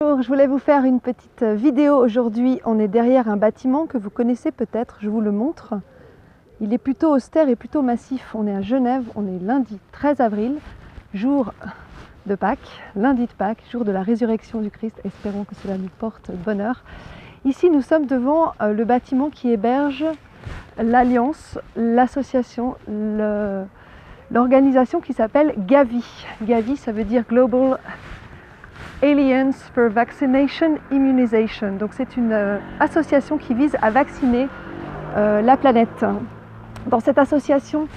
Bonjour, je voulais vous faire une petite vidéo aujourd'hui. On est derrière un bâtiment que vous connaissez peut-être, je vous le montre. Il est plutôt austère et plutôt massif. On est à Genève, on est lundi 13 avril, jour de Pâques, lundi de Pâques, jour de la résurrection du Christ. Espérons que cela nous porte bonheur. Ici, nous sommes devant le bâtiment qui héberge l'Alliance, l'association, l'organisation qui s'appelle Gavi. Gavi, ça veut dire Global Alliance for Vaccination Immunization. Donc c'est une association qui vise à vacciner la planète. Dans cette association,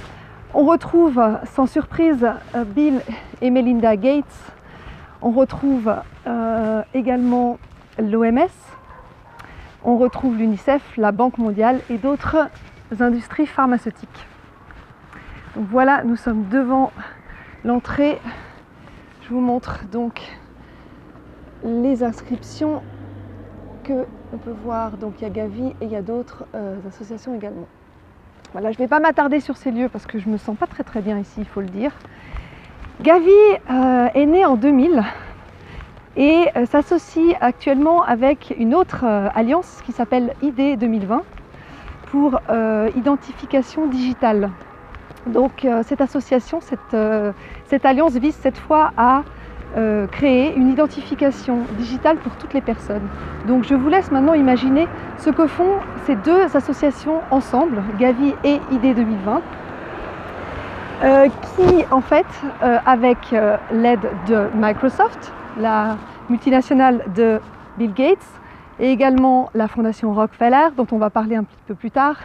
on retrouve sans surprise Bill et Melinda Gates. On retrouve également l'OMS. On retrouve l'UNICEF, la Banque mondiale et d'autres industries pharmaceutiques. Donc voilà, nous sommes devant l'entrée. Je vous montre donc les inscriptions que on peut voir. Donc il y a Gavi et il y a d'autres associations également. Voilà, je ne vais pas m'attarder sur ces lieux parce que je ne me sens pas très bien ici, il faut le dire. Gavi est né en 2000 et s'associe actuellement avec une autre alliance qui s'appelle ID 2020 pour identification digitale. Donc cette association, cette alliance vise cette fois à créer une identification digitale pour toutes les personnes. Donc je vous laisse maintenant imaginer ce que font ces deux associations ensemble, Gavi et ID 2020, qui en fait, avec l'aide de Microsoft, la multinationale de Bill Gates, et également la fondation Rockefeller, dont on va parler un petit peu plus tard,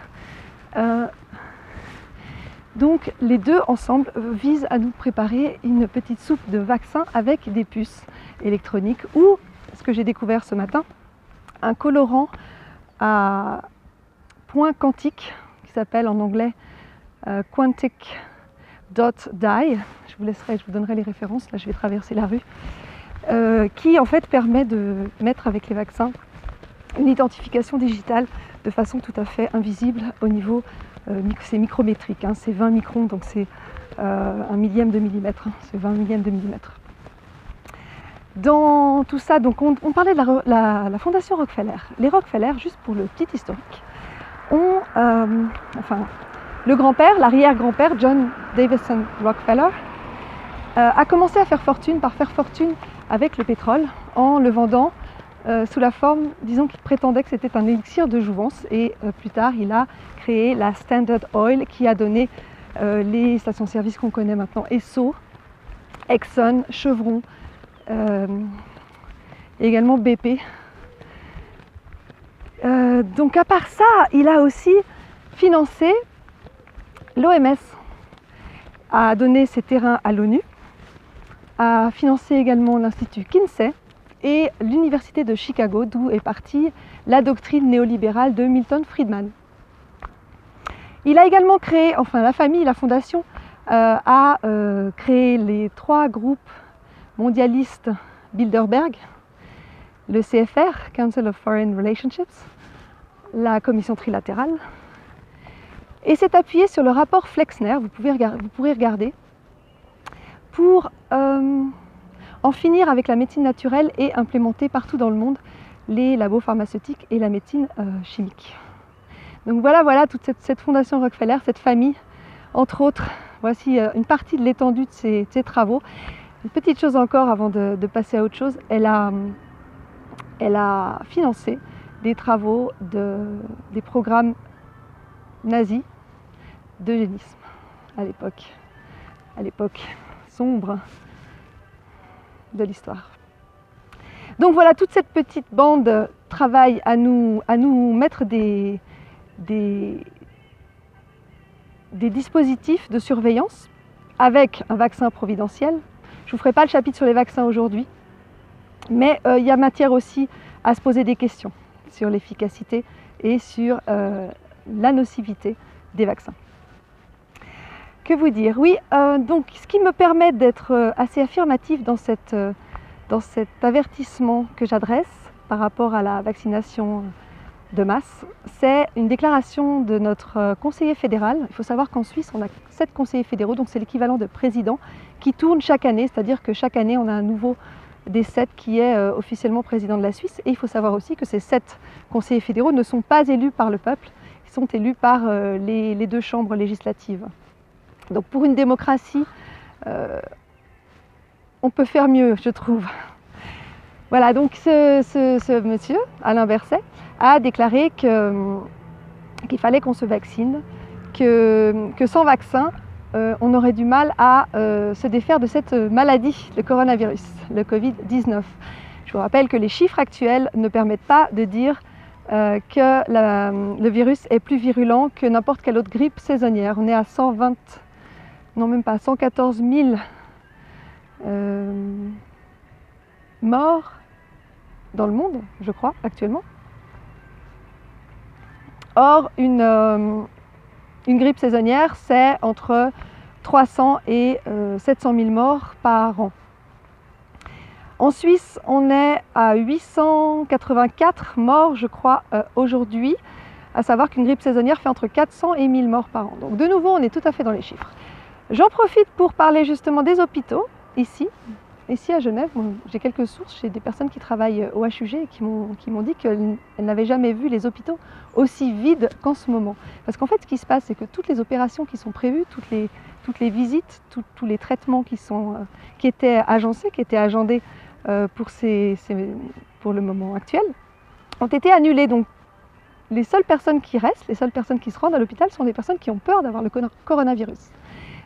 donc les deux ensemble visent à nous préparer une petite soupe de vaccin avec des puces électroniques ou, ce que j'ai découvert ce matin, un colorant à point quantique qui s'appelle en anglais Quantic Dot Dye. Je vous donnerai les références, là je vais traverser la rue, qui en fait permet de mettre avec les vaccins une identification digitale de façon tout à fait invisible au niveau c'est micrométrique, hein, c'est 20 microns, donc c'est un millième de millimètre, c'est 20 millièmes de millimètre. Dans tout ça, donc on parlait de la fondation Rockefeller. Les Rockefeller, juste pour le petit historique, le grand-père, l'arrière-grand-père, John Davison Rockefeller, a commencé à faire fortune avec le pétrole en le vendant sous la forme, disons qu'il prétendait que c'était un élixir de jouvence, et plus tard il a créé la Standard Oil qui a donné les stations-service qu'on connaît maintenant, Esso, Exxon, Chevron, et également BP. Donc à part ça, il a aussi financé l'OMS, a donné ses terrains à l'ONU, a financé également l'Institut Kinsey et l'Université de Chicago, d'où est partie la doctrine néolibérale de Milton Friedman. Il a également créé, la fondation a créé les 3 groupes mondialistes Bilderberg, le CFR, Council of Foreign Relationships, la Commission trilatérale, et s'est appuyé sur le rapport Flexner, vous pourrez regarder, pour en finir avec la médecine naturelle et implémenter partout dans le monde les labos pharmaceutiques et la médecine chimique. Donc voilà toute cette fondation Rockefeller, cette famille, entre autres. Voici une partie de l'étendue de ses travaux. Une petite chose encore avant de passer à autre chose, elle a financé des travaux des programmes nazis d'eugénisme à l'époque sombre de l'histoire. Donc voilà, toute cette petite bande travaille à nous mettre des dispositifs de surveillance avec un vaccin providentiel. Je ne vous ferai pas le chapitre sur les vaccins aujourd'hui, mais il y a matière aussi à se poser des questions sur l'efficacité et sur la nocivité des vaccins. Que vous dire? Oui, donc ce qui me permet d'être assez affirmatif dans cet avertissement que j'adresse par rapport à la vaccination de masse, c'est une déclaration de notre conseiller fédéral. Il faut savoir qu'en Suisse, on a 7 conseillers fédéraux, donc c'est l'équivalent de président, qui tournent chaque année, c'est-à-dire que chaque année, on a un nouveau des 7 qui est officiellement président de la Suisse. Et il faut savoir aussi que ces 7 conseillers fédéraux ne sont pas élus par le peuple, ils sont élus par les 2 chambres législatives. Donc pour une démocratie, on peut faire mieux, je trouve. Voilà, donc ce monsieur, Alain Berset, a déclaré qu'il fallait qu'on se vaccine, que sans vaccin, on aurait du mal à se défaire de cette maladie, le coronavirus, le Covid-19. Je vous rappelle que les chiffres actuels ne permettent pas de dire que le virus est plus virulent que n'importe quelle autre grippe saisonnière. On est à 120, non même pas, 114 000 morts dans le monde, je crois, actuellement. Or, une grippe saisonnière, c'est entre 300 et 700 000 morts par an. En Suisse, on est à 884 morts, je crois, aujourd'hui, à savoir qu'une grippe saisonnière fait entre 400 et 1000 morts par an. Donc de nouveau, on est tout à fait dans les chiffres. J'en profite pour parler justement des hôpitaux, ici à Genève. J'ai quelques sources chez des personnes qui travaillent au HUG et qui m'ont dit qu'elles n'avaient jamais vu les hôpitaux aussi vides qu'en ce moment. Parce qu'en fait, ce qui se passe, c'est que toutes les opérations qui sont prévues, toutes les visites, tous les traitements qui étaient agencés, qui étaient agendés pour le moment actuel, ont été annulés. Donc les seules personnes qui restent, les seules personnes qui se rendent à l'hôpital sont des personnes qui ont peur d'avoir le coronavirus.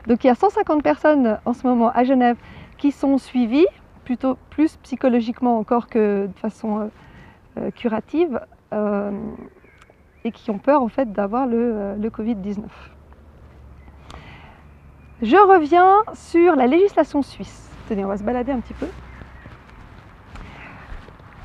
Donc il y a 150 personnes en ce moment à Genève qui sont suivies, plutôt plus psychologiquement encore que de façon curative, et qui ont peur en fait d'avoir le Covid-19. Je reviens sur la législation suisse. Tenez, on va se balader un petit peu.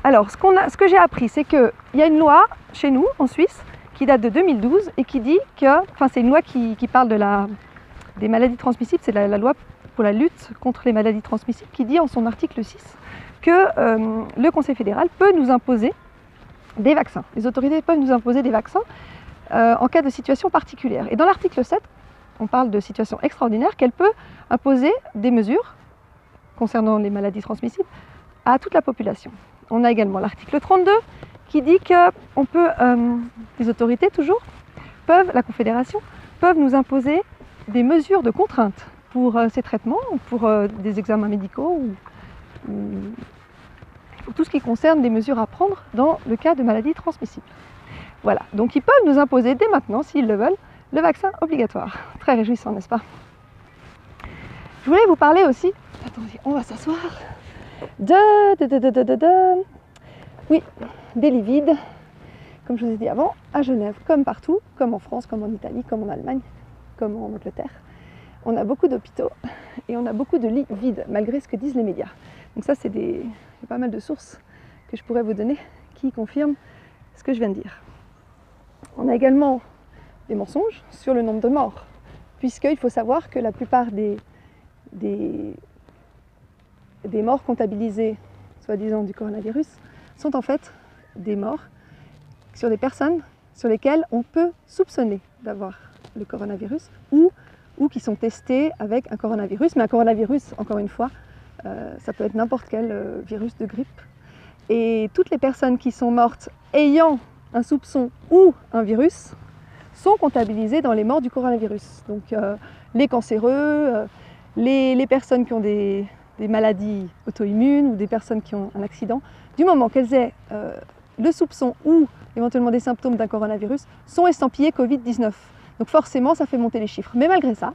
Alors, ce que j'ai appris, c'est qu'il y a une loi chez nous, en Suisse, qui date de 2012 et qui dit que, enfin c'est une loi qui parle des maladies transmissibles, c'est la loi pour la lutte contre les maladies transmissibles, qui dit en son article 6 que le Conseil fédéral peut nous imposer des vaccins. Les autorités peuvent nous imposer des vaccins en cas de situation particulière. Et dans l'article 7, on parle de situation extraordinaire, qu'elle peut imposer des mesures concernant les maladies transmissibles à toute la population. On a également l'article 32 qui dit que les autorités toujours la Confédération peuvent nous imposer des mesures de contrainte pour ces traitements, ou pour des examens médicaux, ou pour tout ce qui concerne des mesures à prendre dans le cas de maladies transmissibles. Voilà, donc ils peuvent nous imposer dès maintenant, s'ils le veulent, le vaccin obligatoire. Très réjouissant, n'est-ce pas? Je voulais vous parler aussi, attendez, on va s'asseoir, oui, des lits vides, comme je vous ai dit avant, à Genève, comme partout, comme en France, comme en Italie, comme en Allemagne, comme en Angleterre. On a beaucoup d'hôpitaux et on a beaucoup de lits vides, malgré ce que disent les médias. Donc ça, il y a pas mal de sources que je pourrais vous donner qui confirment ce que je viens de dire. On a également des mensonges sur le nombre de morts, puisqu'il faut savoir que la plupart des morts comptabilisées, soi-disant du coronavirus, sont en fait des morts sur des personnes sur lesquelles on peut soupçonner d'avoir le coronavirus ou qui sont testées avec un coronavirus. Mais un coronavirus, encore une fois, ça peut être n'importe quel virus de grippe. Et toutes les personnes qui sont mortes ayant un soupçon ou un virus sont comptabilisées dans les morts du coronavirus. Donc les cancéreux, les personnes qui ont des maladies auto-immunes ou des personnes qui ont un accident, du moment qu'elles aient le soupçon ou éventuellement des symptômes d'un coronavirus, sont estampillées Covid-19. Donc forcément, ça fait monter les chiffres. Mais malgré ça,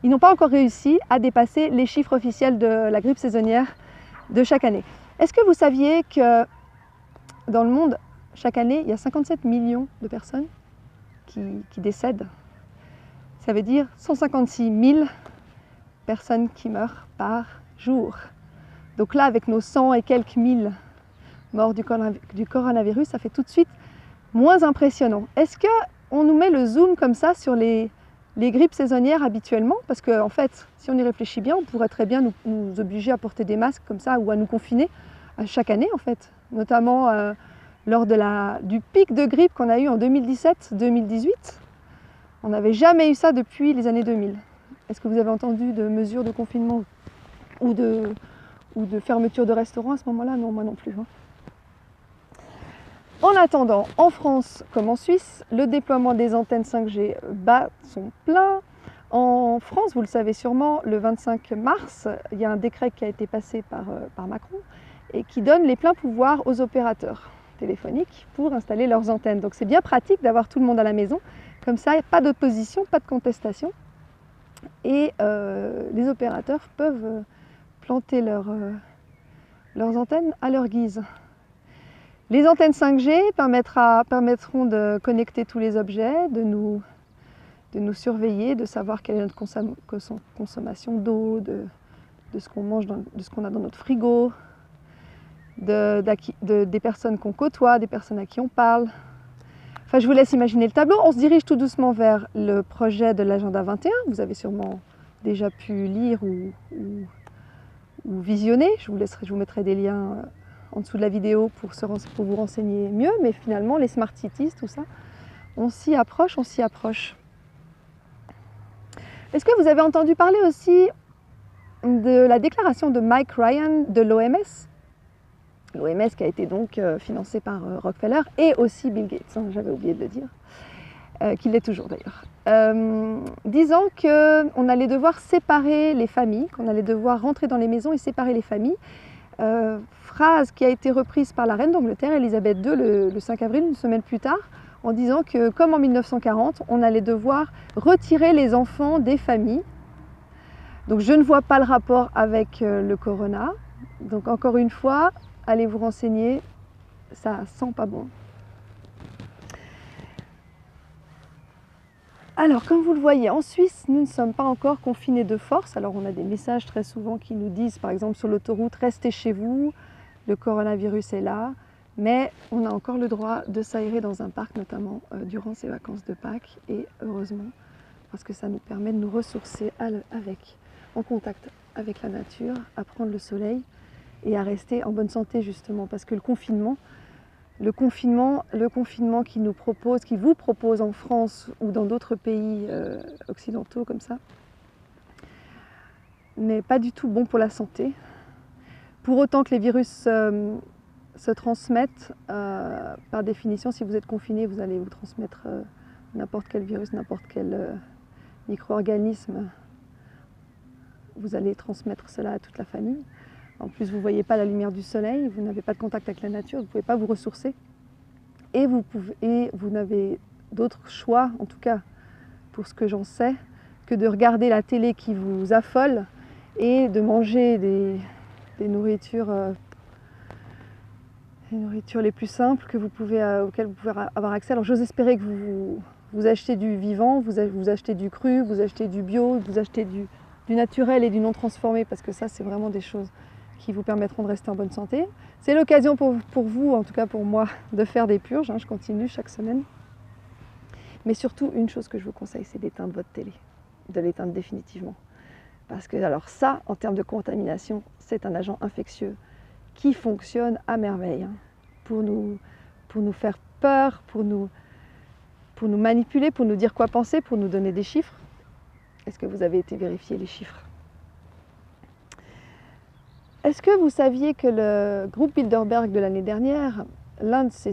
ils n'ont pas encore réussi à dépasser les chiffres officiels de la grippe saisonnière de chaque année. Est-ce que vous saviez que dans le monde, chaque année, il y a 57 millions de personnes qui décèdent? Ça veut dire 156 000 personnes qui meurent par jour. Donc là, avec nos 100 et quelques mille morts du coronavirus, ça fait tout de suite moins impressionnant. Est-ce qu'on nous met le zoom comme ça sur les grippes saisonnières habituellement? Parce qu'en fait, si on y réfléchit bien, on pourrait très bien nous obliger à porter des masques comme ça ou à nous confiner chaque année en fait. Notamment lors du pic de grippe qu'on a eu en 2017-2018. On n'avait jamais eu ça depuis les années 2000. Est-ce que vous avez entendu de mesures de confinement ou ou de fermeture de restaurants à ce moment-là. Non, moi non plus. Hein. En attendant, en France comme en Suisse, le déploiement des antennes 5G bat son plein. En France, vous le savez sûrement, le 25 mars, il y a un décret qui a été passé par Macron et qui donne les pleins pouvoirs aux opérateurs téléphoniques pour installer leurs antennes. Donc c'est bien pratique d'avoir tout le monde à la maison. Comme ça, il n'y a pas d'opposition, pas de contestation. Et les opérateurs peuvent planter leurs antennes à leur guise. Les antennes 5G permettront de connecter tous les objets, de nous surveiller, de savoir quelle est notre consommation d'eau, de ce qu'on mange, de ce qu'on a dans notre frigo, des personnes qu'on côtoie, des personnes à qui on parle. Enfin, je vous laisse imaginer le tableau. On se dirige tout doucement vers le projet de l'agenda 21. Vous avez sûrement déjà pu lire ou visionner. Je vous mettrai des liens en dessous de la vidéo pour vous renseigner mieux. Mais finalement, les smart cities, tout ça, on s'y approche, on s'y approche. Est-ce que vous avez entendu parler aussi de la déclaration de Mike Ryan de l'OMS? L'OMS qui a été donc financée par Rockefeller et aussi Bill Gates, hein, j'avais oublié de le dire, qu'il l'est toujours d'ailleurs, disant qu'on allait devoir séparer les familles, qu'on allait devoir rentrer dans les maisons et séparer les familles. Phrase qui a été reprise par la reine d'Angleterre, Elisabeth II, le 5 avril, une semaine plus tard, en disant que, comme en 1940, on allait devoir retirer les enfants des familles. Donc je ne vois pas le rapport avec le corona. Donc encore une fois, allez vous renseigner, ça sent pas bon. Alors, comme vous le voyez, en Suisse, nous ne sommes pas encore confinés de force. Alors, on a des messages très souvent qui nous disent, par exemple, sur l'autoroute, restez chez vous, le coronavirus est là. Mais on a encore le droit de s'aérer dans un parc, notamment durant ces vacances de Pâques. Et heureusement, parce que ça nous permet de nous ressourcer en contact avec la nature, à prendre le soleil et à rester en bonne santé, justement. Parce que le confinement qui vous propose en France ou dans d'autres pays occidentaux comme ça, n'est pas du tout bon pour la santé. Pour autant que les virus se transmettent, par définition, si vous êtes confiné, vous allez vous transmettre n'importe quel virus, n'importe quel micro-organisme. Vous allez transmettre cela à toute la famille. En plus, vous ne voyez pas la lumière du soleil, vous n'avez pas de contact avec la nature, vous ne pouvez pas vous ressourcer. Et vous n'avez d'autre choix, en tout cas pour ce que j'en sais, que de regarder la télé qui vous affole et de manger des nourritures les plus simples auxquelles vous pouvez avoir accès. Alors j'ose espérer que vous achetez du vivant, vous achetez du cru, vous achetez du bio, vous achetez du naturel et du non transformé, parce que ça c'est vraiment des choses qui vous permettront de rester en bonne santé. C'est l'occasion pour vous, en tout cas pour moi, de faire des purges, hein, je continue chaque semaine. Mais surtout, une chose que je vous conseille, c'est d'éteindre votre télé, de l'éteindre définitivement. Parce que alors ça, en termes de contamination, c'est un agent infectieux qui fonctionne à merveille, hein, pour nous faire peur, pour nous manipuler, pour nous dire quoi penser, pour nous donner des chiffres. Est-ce que vous avez été vérifier les chiffres? Est-ce que vous saviez que le groupe Bilderberg de l'année dernière, l'un des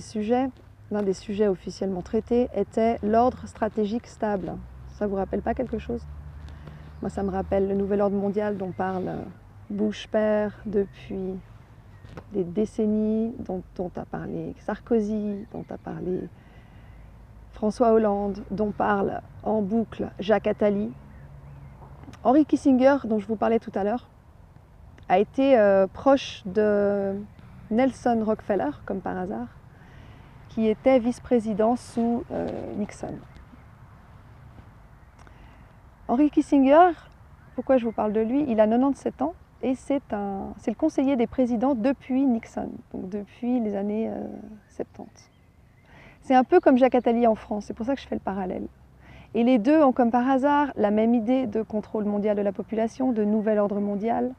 sujets officiellement traités était l'ordre stratégique stable? Ça ne vous rappelle pas quelque chose? Moi, ça me rappelle le nouvel ordre mondial dont parle Bush père depuis des décennies, dont a parlé Sarkozy, dont a parlé François Hollande, dont parle en boucle Jacques Attali. Henry Kissinger, dont je vous parlais tout à l'heure, a été proche de Nelson Rockefeller, comme par hasard, qui était vice-président sous Nixon. Henry Kissinger, pourquoi je vous parle de lui? Il a 97 ans et c'est le conseiller des présidents depuis Nixon, donc depuis les années 70. C'est un peu comme Jacques Attali en France, c'est pour ça que je fais le parallèle. Et les deux ont comme par hasard la même idée de contrôle mondial de la population, de nouvel ordre mondial,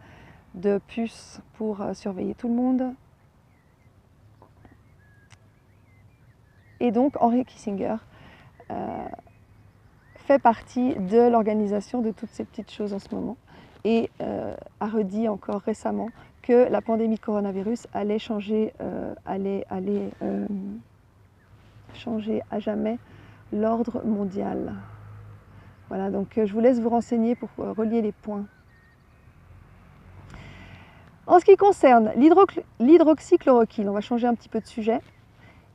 de puces pour surveiller tout le monde. Et donc Henry Kissinger fait partie de l'organisation de toutes ces petites choses en ce moment. et a redit encore récemment que la pandémie de coronavirus allait changer, changer à jamais l'ordre mondial. Voilà, donc je vous laisse vous renseigner pour relier les points. En ce qui concerne l'hydroxychloroquine, on va changer un petit peu de sujet.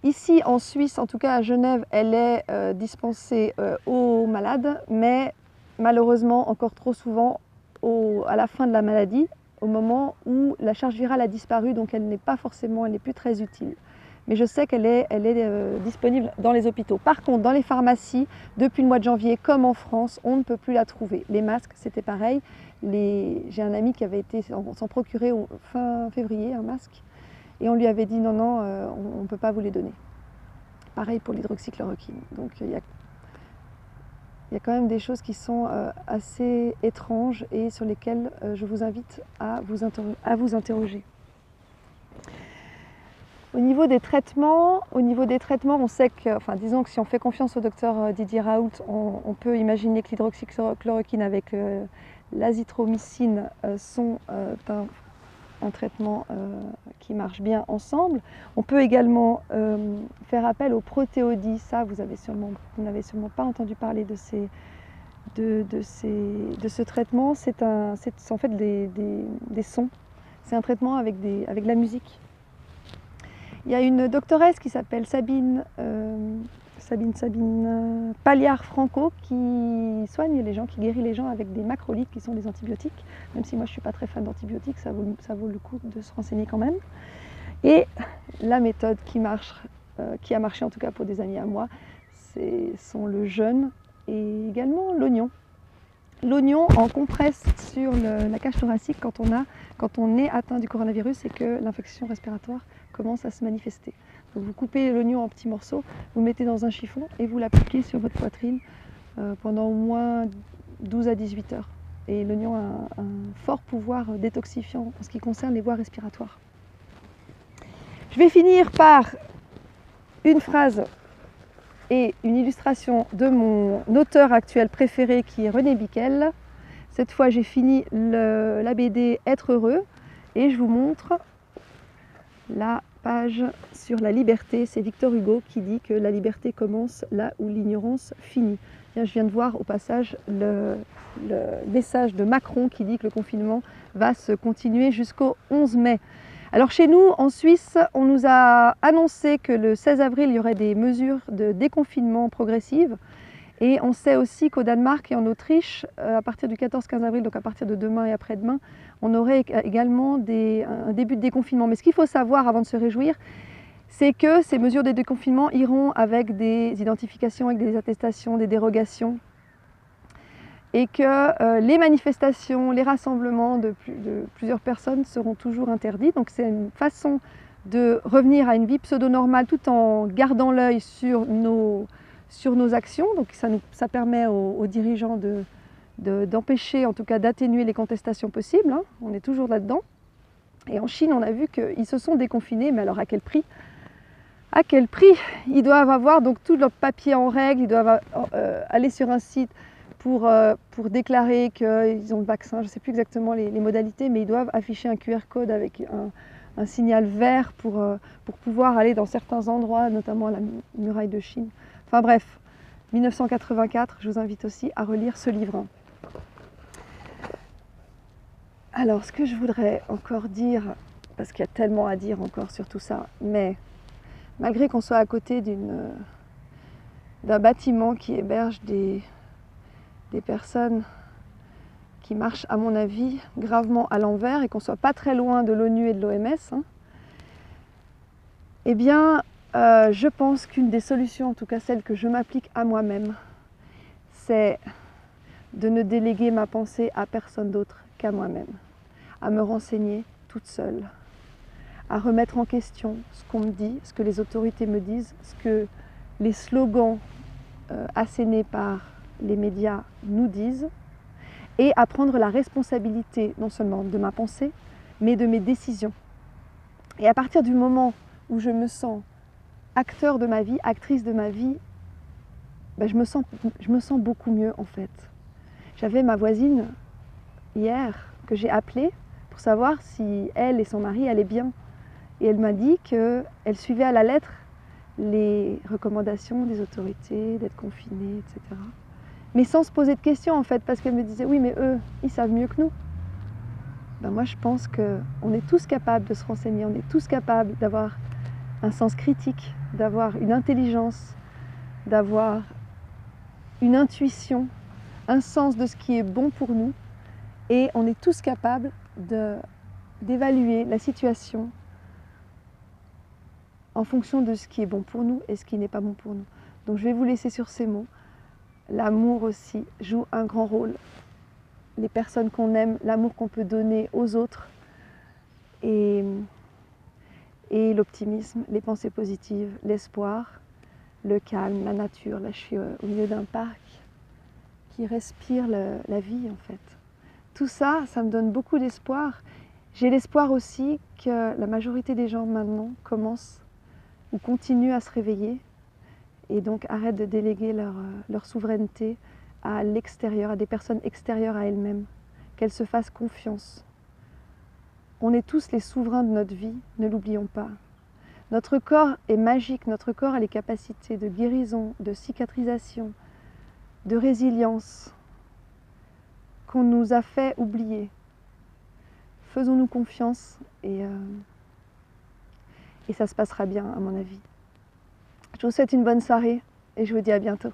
Ici en Suisse, en tout cas à Genève, elle est dispensée aux malades, mais malheureusement encore trop souvent à la fin de la maladie, au moment où la charge virale a disparu, donc elle n'est plus très utile. Mais je sais qu'elle est disponible dans les hôpitaux. Par contre, dans les pharmacies, depuis le mois de janvier, comme en France, on ne peut plus la trouver. Les masques, c'était pareil. J'ai un ami qui avait été s'en procurer fin février un masque, et on lui avait dit non, on ne peut pas vous les donner. Pareil pour l'hydroxychloroquine. Donc il y a quand même des choses qui sont assez étranges et sur lesquelles je vous invite à vous interroger. Au niveau des traitements, on sait que, disons que si on fait confiance au docteur Didier Raoult, on peut imaginer que l'hydroxychloroquine avec l'azithromycine sont un traitement qui marche bien ensemble. On peut également faire appel aux protéodies. Ça, vous n'avez sûrement pas entendu parler de ce traitement. C'est en fait des sons. C'est un traitement avec de la musique. Il y a une doctoresse qui s'appelle Sabine Pagliar-Franco qui soigne les gens, qui guérit les gens avec des macrolides qui sont des antibiotiques. Même si moi je ne suis pas très fan d'antibiotiques, ça vaut le coup de se renseigner quand même. Et la méthode qui a marché en tout cas pour des amis à moi, sont le jeûne et également l'oignon. L'oignon en compresse sur la cage thoracique quand on est atteint du coronavirus et que l'infection respiratoire commence à se manifester. Donc vous coupez l'oignon en petits morceaux, vous le mettez dans un chiffon et vous l'appliquez sur votre poitrine pendant au moins 12 à 18 heures. Et l'oignon a un fort pouvoir détoxifiant en ce qui concerne les voies respiratoires. Je vais finir par une phrase et une illustration de mon auteur actuel préféré qui est René Bickel. Cette fois j'ai fini la BD Être heureux et je vous montre la page sur la liberté. C'est Victor Hugo qui dit que la liberté commence là où l'ignorance finit. Bien, je viens de voir au passage le message de Macron qui dit que le confinement va se continuer jusqu'au 11 mai. Alors chez nous, en Suisse, on nous a annoncé que le 16 avril, il y aurait des mesures de déconfinement progressives. Et on sait aussi qu'au Danemark et en Autriche, à partir du 14-15 avril, donc à partir de demain et après-demain, on aurait également un début de déconfinement. Mais ce qu'il faut savoir avant de se réjouir, c'est que ces mesures de déconfinement iront avec des identifications, avec des attestations, des dérogations. Et que les manifestations, les rassemblements de plusieurs personnes seront toujours interdits. Donc c'est une façon de revenir à une vie pseudo-normale tout en gardant l'œil sur nos actions. Donc ça permet aux dirigeants d'empêcher, en tout cas d'atténuer les contestations possibles. Hein. On est toujours là-dedans. Et en Chine, on a vu qu'ils se sont déconfinés, mais alors à quel prix ? À quel prix ? Ils doivent avoir donc tout leur papier en règle, ils doivent aller sur un site pour déclarer qu'ils ont le vaccin. Je ne sais plus exactement les modalités, mais ils doivent afficher un QR code avec un signal vert pour pouvoir aller dans certains endroits, notamment la muraille de Chine. Enfin bref, 1984, je vous invite aussi à relire ce livre. Alors, ce que je voudrais encore dire, parce qu'il y a tellement à dire encore sur tout ça, mais malgré qu'on soit à côté d'un bâtiment qui héberge des personnes qui marchent, à mon avis, gravement à l'envers et qu'on ne soit pas très loin de l'ONU et de l'OMS, hein, eh bien, je pense qu'une des solutions, en tout cas celle que je m'applique à moi-même, c'est de ne déléguer ma pensée à personne d'autre qu'à moi-même, à me renseigner toute seule, à remettre en question ce qu'on me dit, ce que les autorités me disent, ce que les slogans assénés par les médias nous disent, et à prendre la responsabilité non seulement de ma pensée, mais de mes décisions. Et à partir du moment où je me sens acteur de ma vie, actrice de ma vie, ben je me sens beaucoup mieux en fait. J'avais ma voisine hier que j'ai appelée pour savoir si elle et son mari allaient bien. Et elle m'a dit qu'elle suivait à la lettre les recommandations des autorités, d'être confinée, etc. Mais sans se poser de questions en fait, parce qu'elle me disait oui mais eux, ils savent mieux que nous. Ben moi je pense qu'on est tous capables de se renseigner, on est tous capables d'avoir un sens critique, d'avoir une intelligence, d'avoir une intuition, un sens de ce qui est bon pour nous. Et on est tous capables d'évaluer la situation en fonction de ce qui est bon pour nous et ce qui n'est pas bon pour nous. Donc je vais vous laisser sur ces mots. L'amour aussi joue un grand rôle. Les personnes qu'on aime, l'amour qu'on peut donner aux autres et l'optimisme, les pensées positives, l'espoir, le calme, la nature. Là je suis au milieu d'un parc qui respire la vie en fait. Tout ça, ça me donne beaucoup d'espoir. J'ai l'espoir aussi que la majorité des gens maintenant commencent ou continuent à se réveiller et donc arrêtent de déléguer leur souveraineté à l'extérieur, à des personnes extérieures à elles-mêmes, qu'elles se fassent confiance. On est tous les souverains de notre vie, ne l'oublions pas. Notre corps est magique, notre corps a les capacités de guérison, de cicatrisation, de résilience qu'on nous a fait oublier. Faisons-nous confiance et ça se passera bien à mon avis. Je vous souhaite une bonne soirée et je vous dis à bientôt.